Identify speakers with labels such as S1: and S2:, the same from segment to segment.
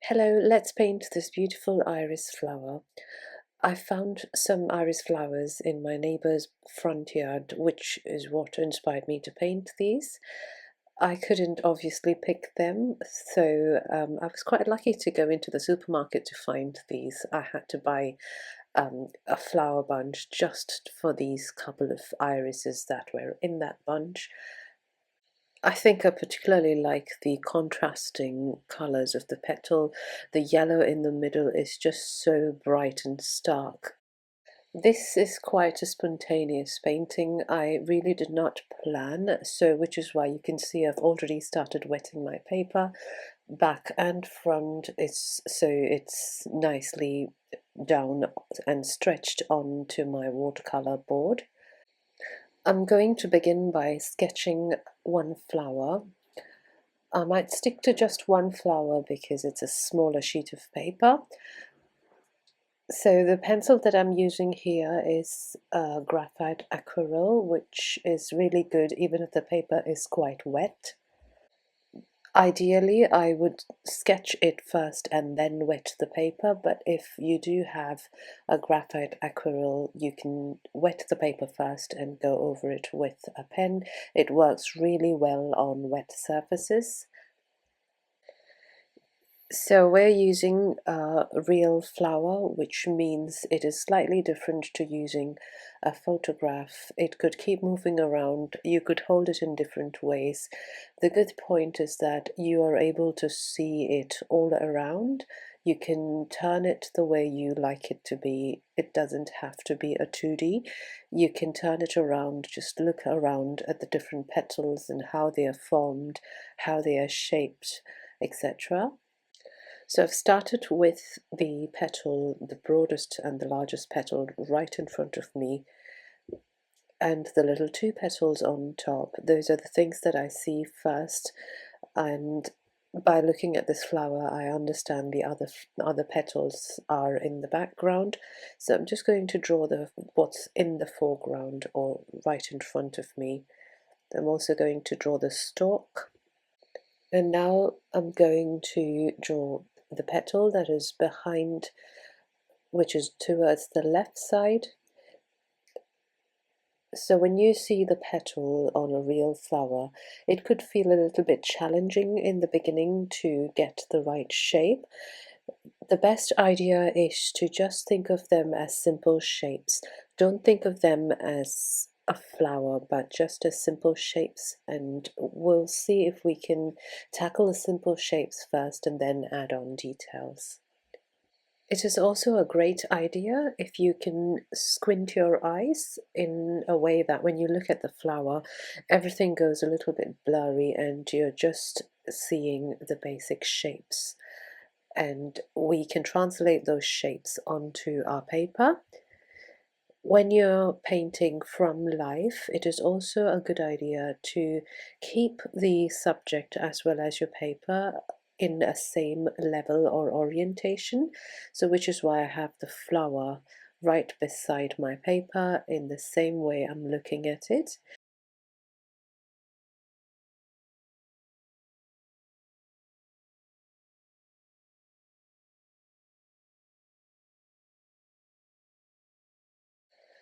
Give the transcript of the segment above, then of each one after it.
S1: Hello, let's paint this beautiful iris flower. I found some iris flowers in my neighbour's front yard, which is what inspired me to paint these. I couldn't obviously pick them, so I was quite lucky to go into the supermarket to find these. I had to buy a flower bunch just for these couple of irises that were in that bunch. I think I particularly like the contrasting colours of the petal. The yellow in the middle is just so bright and stark. This is quite a spontaneous painting. I really did not plan, so which is why you can see I've already started wetting my paper. Back and front is so it's nicely down and stretched onto my watercolor board. I'm going to begin by sketching one flower. I might stick to just one flower because it's a smaller sheet of paper. So the pencil that I'm using here is graphite aquarelle, which is really good even if the paper is quite wet. Ideally, I would sketch it first and then wet the paper, but if you do have a graphite aquarelle, you can wet the paper first and go over it with a pen. It works really well on wet surfaces. So we're using real flour, which means it is slightly different to using a photograph. It could keep moving around, you could hold it in different ways. The good point is that you are able to see it all around. You can turn it the way you like it to be. It doesn't have to be a 2D. You can turn it around, just look around at the different petals and how they are formed, how they are shaped, etc. So I've started with the petal, the broadest and the largest petal right in front of me, and the little two petals on top. Those are the things that I see first, and by looking at this flower I understand the other petals are in the background. So I'm just going to draw what's in the foreground or right in front of me. I'm also going to draw the stalk. And now I'm going to draw the petal that is behind, which is towards the left side. So when you see the petal on a real flower, it could feel a little bit challenging in the beginning to get the right shape. The best idea is to just think of them as simple shapes. Don't think of them as a flower, but just as simple shapes, and we'll see if we can tackle the simple shapes first and then add on details. It is also a great idea if you can squint your eyes in a way that when you look at the flower, everything goes a little bit blurry and you're just seeing the basic shapes. And we can translate those shapes onto our paper. When you're painting from life, it is also a good idea to keep the subject as well as your paper in a same level or orientation. So which is why I have the flower right beside my paper in the same way I'm looking at it.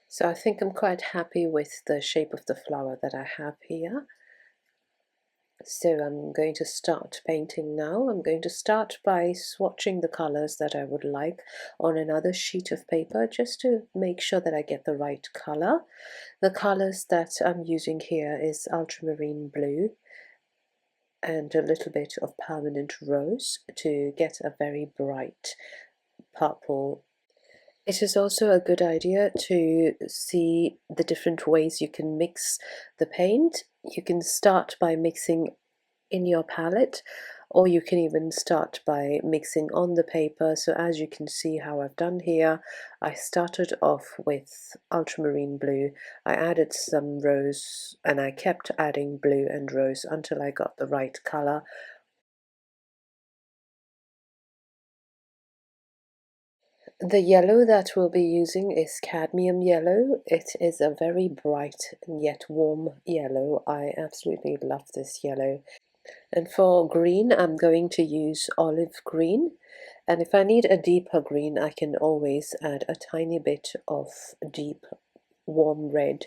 S1: So I think I'm quite happy with the shape of the flower that I have here. So I'm going to start painting now. I'm going to start by swatching the colors that I would like on another sheet of paper just to make sure that I get the right color. The colors that I'm using here is ultramarine blue and a little bit of permanent rose to get a very bright purple. It is also a good idea to see the different ways you can mix the paint. You can start by mixing in your palette, or you can even start by mixing on the paper. So as you can see how I've done here, I started off with ultramarine blue, I added some rose, and I kept adding blue and rose until I got the right color. The yellow that we'll be using is cadmium yellow. It is a very bright and yet warm yellow. I absolutely love this yellow. And for green, I'm going to use olive green. And if I need a deeper green, I can always add a tiny bit of deep warm red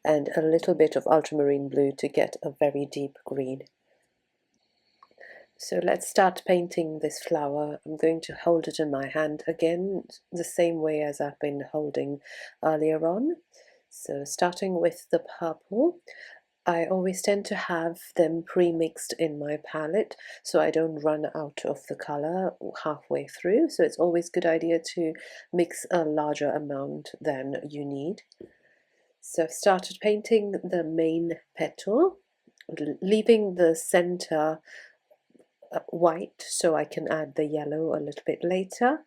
S1: and a little bit of ultramarine blue to get a very deep green. So let's start painting this flower. I'm going to hold it in my hand again, the same way as I've been holding earlier on. So starting with the purple, I always tend to have them pre-mixed in my palette so I don't run out of the color halfway through. So it's always a good idea to mix a larger amount than you need. So I've started painting the main petal, leaving the center white so I can add the yellow a little bit later.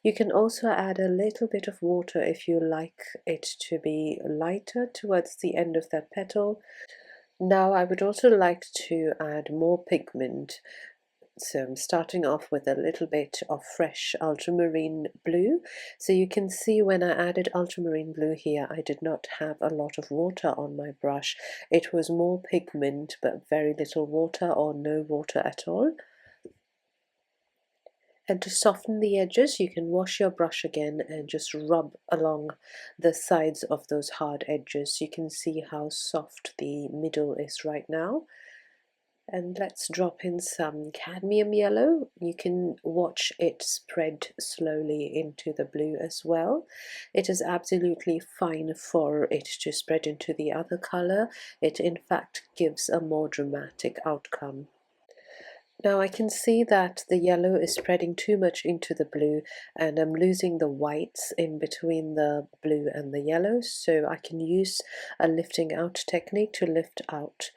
S1: You can also add a little bit of water if you like it to be lighter towards the end of that petal. Now I would also like to add more pigment. So I'm starting off with a little bit of fresh ultramarine blue. So you can see when I added ultramarine blue here, I did not have a lot of water on my brush. It was more pigment but very little water or no water at all. And to soften the edges, you can wash your brush again and just rub along the sides of those hard edges. You can see how soft the middle is right now. And let's drop in some cadmium yellow. You can watch it spread slowly into the blue as well. It is absolutely fine for it to spread into the other color. It in fact gives a more dramatic outcome. Now I can see that the yellow is spreading too much into the blue and I'm losing the whites in between the blue and the yellow, so I can use a lifting out technique to lift out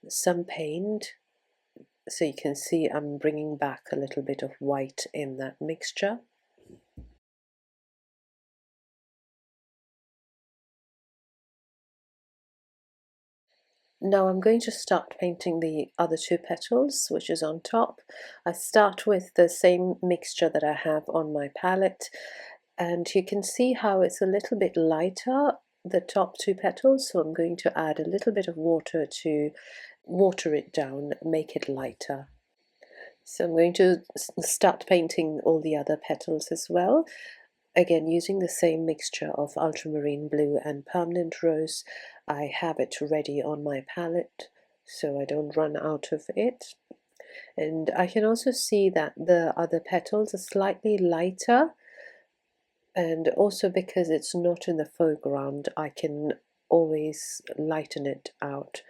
S1: some paint. So you can see I'm bringing back a little bit of white in that mixture. Now I'm going to start painting the other two petals, which is on top. I start with the same mixture that I have on my palette, and you can see how it's a little bit lighter, the top two petals, so I'm going to add a little bit of water to water it down, make it lighter. So I'm going to start painting all the other petals as well. Again, using the same mixture of ultramarine blue and permanent rose. I have it ready on my palette so I don't run out of it. And I can also see that the other petals are slightly lighter, and also because it's not in the foreground, I can always lighten it out,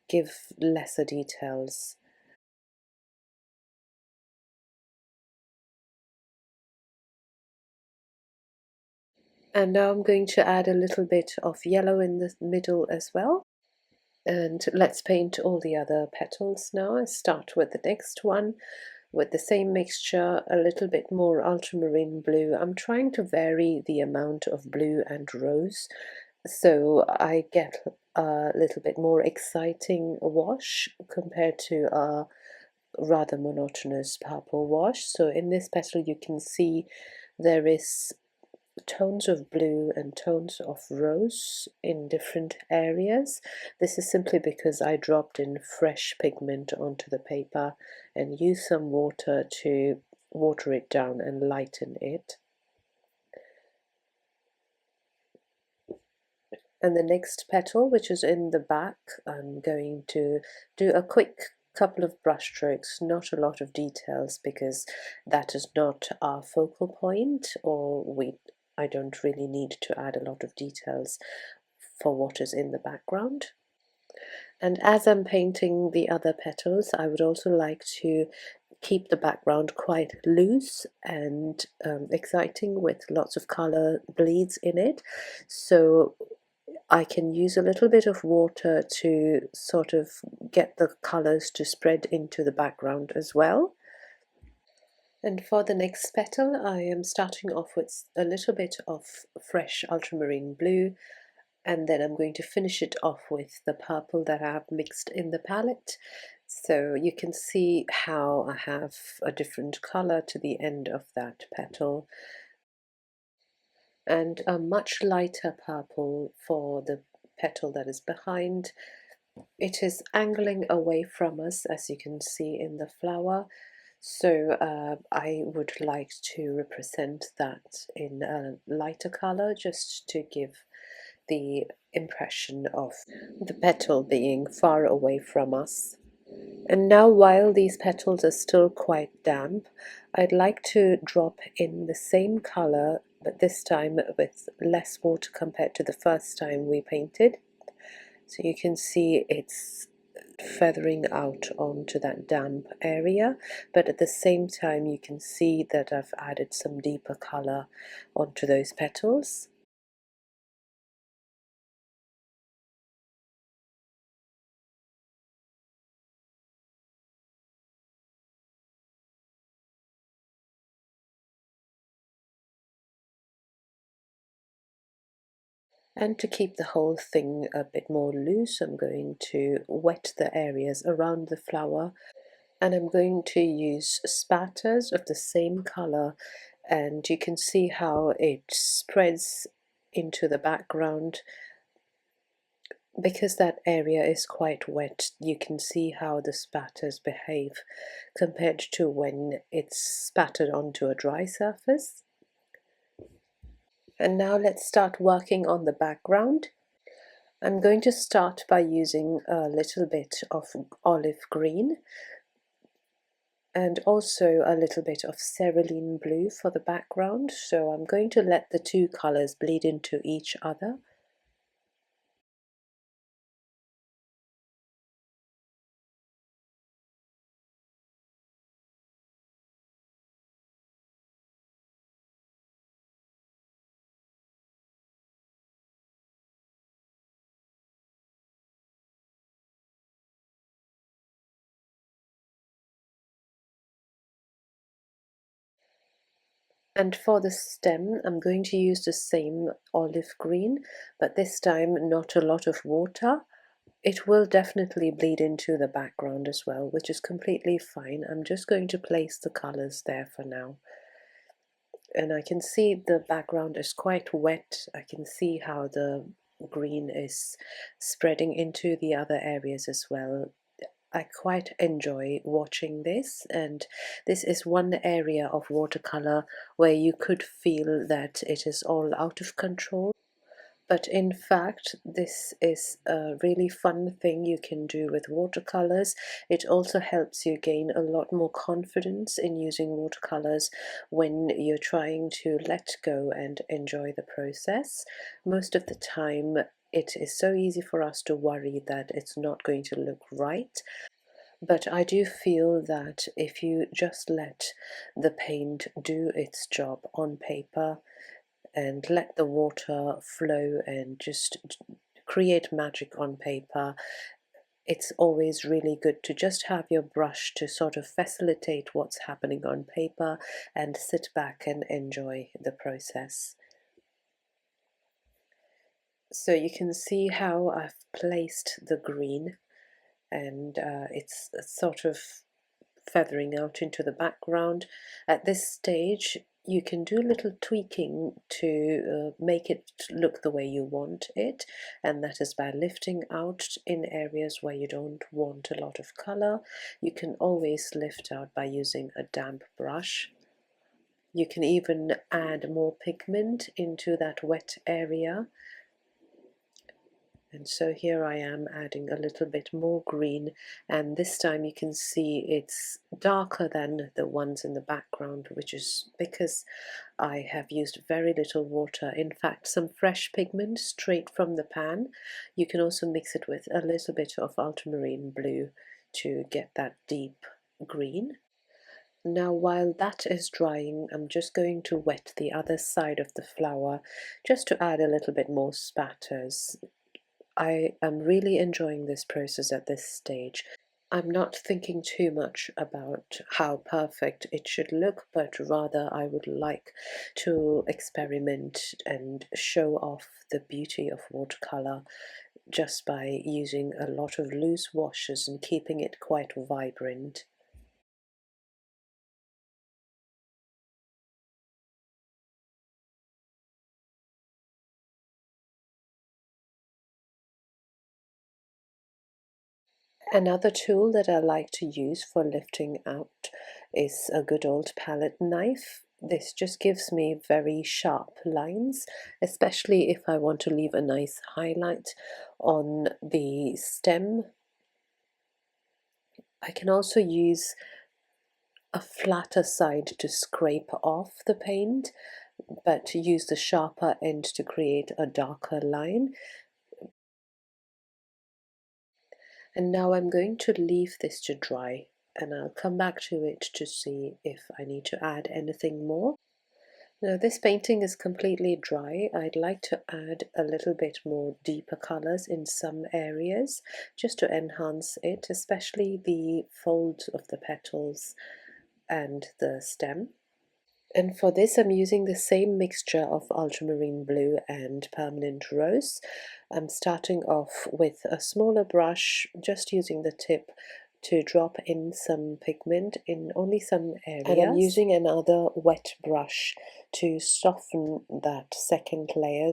S1: give lesser details. And now I'm going to add a little bit of yellow in the middle as well. And let's paint all the other petals now. I start with the next one with the same mixture, a little bit more ultramarine blue. I'm trying to vary the amount of blue and rose so I get a little bit more exciting wash compared to a rather monotonous purple wash. So in this petal you can see there is tones of blue and tones of rose in different areas. This is simply because I dropped in fresh pigment onto the paper and used some water to water it down and lighten it. And the next petal, which is in the back, I'm going to do a quick couple of brush strokes, not a lot of details because that is not our focal point, or I don't really need to add a lot of details for what is in the background. And as I'm painting the other petals, I would also like to keep the background quite loose and exciting with lots of color bleeds in it. So I can use a little bit of water to sort of get the colors to spread into the background as well. And for the next petal, I am starting off with a little bit of fresh ultramarine blue, and then I'm going to finish it off with the purple that I have mixed in the palette. So you can see how I have a different color to the end of that petal, and a much lighter purple for the petal that is behind. It is angling away from us, as you can see in the flower. So I would like to represent that in a lighter color, just to give the impression of the petal being far away from us. And now, while these petals are still quite damp, I'd like to drop in the same color, but this time with less water compared to the first time we painted. So you can see it's feathering out onto that damp area, but at the same time you can see that I've added some deeper color onto those petals. And to keep the whole thing a bit more loose, I'm going to wet the areas around the flower, and I'm going to use spatters of the same color, and you can see how it spreads into the background. Because that area is quite wet, you can see how the spatters behave compared to when it's spattered onto a dry surface. And now let's start working on the background. I'm going to start by using a little bit of olive green and also a little bit of cerulean blue for the background. So I'm going to let the two colors bleed into each other. And for the stem, I'm going to use the same olive green, but this time not a lot of water. It will definitely bleed into the background as well, which is completely fine. I'm just going to place the colors there for now. And I can see the background is quite wet. I can see how the green is spreading into the other areas as well. I quite enjoy watching this, and this is one area of watercolor where you could feel that it is all out of control. But in fact, this is a really fun thing you can do with watercolors. It also helps you gain a lot more confidence in using watercolors when you're trying to let go and enjoy the process. Most of the time, it is so easy for us to worry that it's not going to look right. But I do feel that if you just let the paint do its job on paper and let the water flow and just create magic on paper, it's always really good to just have your brush to sort of facilitate what's happening on paper and sit back and enjoy the process. So you can see how I've placed the green, and it's sort of feathering out into the background. At this stage, you can do a little tweaking to make it look the way you want it, and that is by lifting out in areas where you don't want a lot of color. You can always lift out by using a damp brush. You can even add more pigment into that wet area. And so here I am adding a little bit more green, and this time you can see it's darker than the ones in the background, which is because I have used very little water. In fact, some fresh pigment straight from the pan. You can also mix it with a little bit of ultramarine blue to get that deep green. Now, while that is drying, I'm just going to wet the other side of the flower just to add a little bit more spatters. I am really enjoying this process at this stage. I'm not thinking too much about how perfect it should look, but rather I would like to experiment and show off the beauty of watercolor just by using a lot of loose washes and keeping it quite vibrant. Another tool that I like to use for lifting out is a good old palette knife. This just gives me very sharp lines, especially if I want to leave a nice highlight on the stem. I can also use a flatter side to scrape off the paint, but use the sharper end to create a darker line. And now I'm going to leave this to dry, and I'll come back to it to see if I need to add anything more. Now this painting is completely dry. I'd like to add a little bit more deeper colors in some areas just to enhance it, especially the folds of the petals and the stem. And for this I'm using the same mixture of ultramarine blue and permanent rose. I'm starting off with a smaller brush, just using the tip to drop in some pigment in only some areas. And I'm using another wet brush to soften that second layer.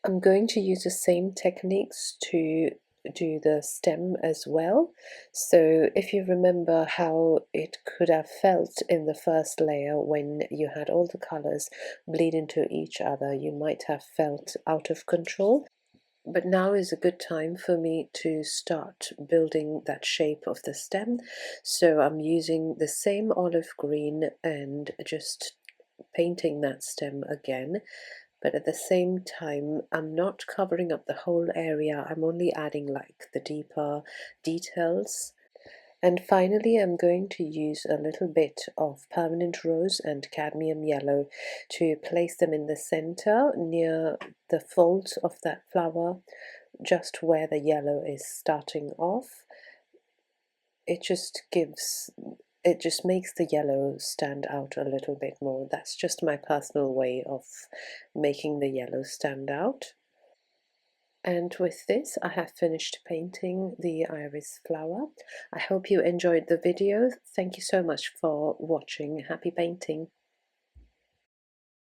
S1: I'm going to use the same techniques to do the stem as well. So if you remember how it could have felt in the first layer when you had all the colors bleed into each other, you might have felt out of control. But now is a good time for me to start building that shape of the stem. So I'm using the same olive green and just painting that stem again, but at the same time I'm not covering up the whole area, I'm only adding like the deeper details. And finally I'm going to use a little bit of permanent rose and cadmium yellow to place them in the center near the folds of that flower, just where the yellow is starting off. It just makes the yellow stand out a little bit more. That's just my personal way of making the yellow stand out. And with this, I have finished painting the iris flower. I hope you enjoyed the video. Thank you so much for watching. Happy painting!